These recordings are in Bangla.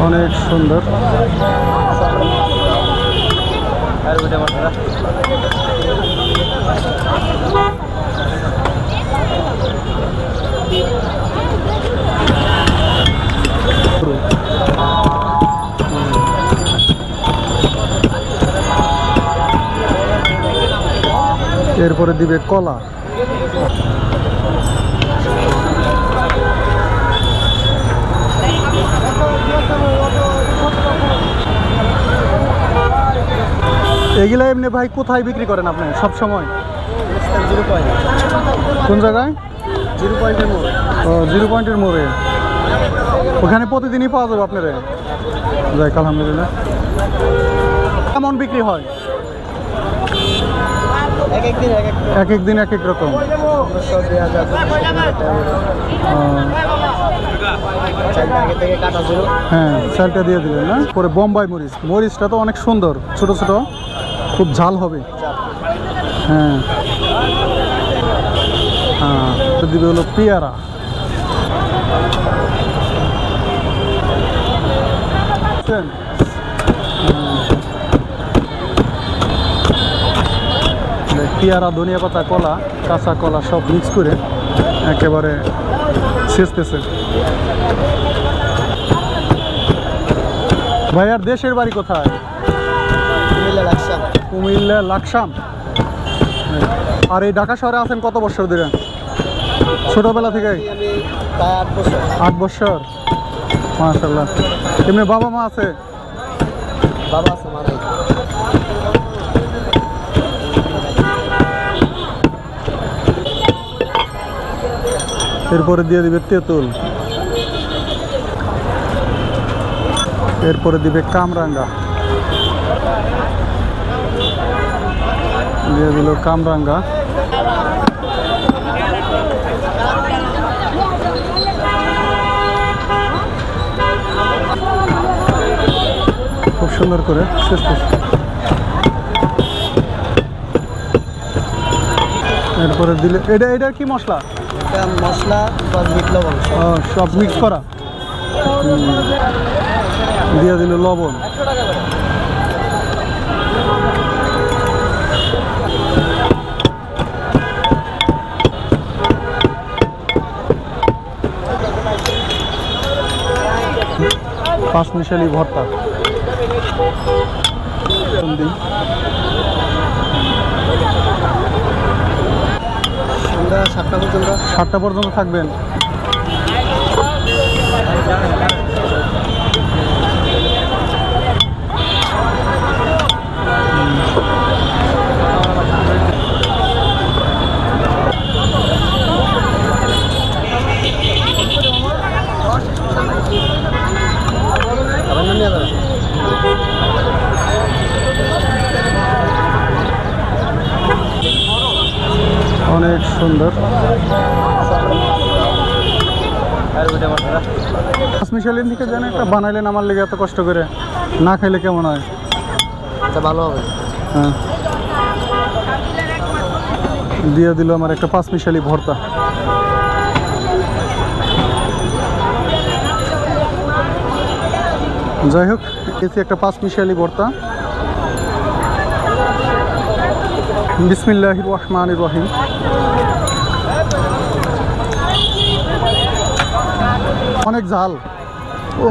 অনেক সুন্দর। এরপরে দিবে কলা। এগুলা এমনি ভাই কোথায় বিক্রি করেন আপনি সব সময়? কোন জায়গায়? 0 পয়েন্টের মোড়ে। ও 0 পয়েন্টের মোড়ে, ওখানে প্রতিদিনই পাওয়া যাবে আপনারা? যাই আলহামদুলিল্লাহ। কেমন বিক্রি হয়? এক এক দিন এক এক রকম। হ্যাঁ, চালটা দিয়ে দিলেন না? পরে বোম্বাই মরিচ, মরিচটা তো অনেক সুন্দর, ছোট ছোট, খুব ঝাল হবে। হ্যাঁ হ্যাঁ, দিবে হলো পেয়ারা। পেয়ারা, ধনিয়া পাতা, কলা, কাঁচা কলা সব মিক্স করে একেবারে ছেঁচতেছে। ভাইয়ার দেশের বাড়ি কোথায়? কুমিল্লা লাকসাম। আর এই ঢাকা শহরে আছেন কত বছর ধরে? ছোটবেলা থেকে? 8 বছর। মাশাআল্লাহ। এমনি বাবা মা আছে? বাবা আছে, মা নেই। এরপরে দিয়ে দিবে তেঁতুল, এরপরে দিবে কামরাঙ্গা, দিয়ে দিল কামরাঙ্গা। খুব সুন্দর করে এরপরে দিলে এটা কি মশলা? মশলা সব মিক্স করা, দিয়ে দিল লবণ। পাঁচমিশালি ভর্তা। সন্ধ্যা 7টা পর্যন্ত থাকবেন। অনেক সুন্দর। পাঁচমিশালি থেকে যেন একটা বানাইলেন আমার লেগে এত কষ্ট করে, না খাইলে কেমন হয়? ভালো হবে। হ্যাঁ, দিয়ে দিল আমার একটা পাঁচমিশালি ভর্তা। যাই হোক, এসে একটা পাঁচমিশালি ভর্তা। বিসমিল্লাহির রহমানির রহিম। অনেক ঝাল। ও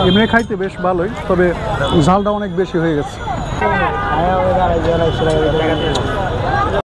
এমনি খাইতে বেশ ভালোই, তবে ঝালটা অনেক বেশি হয়ে গেছে।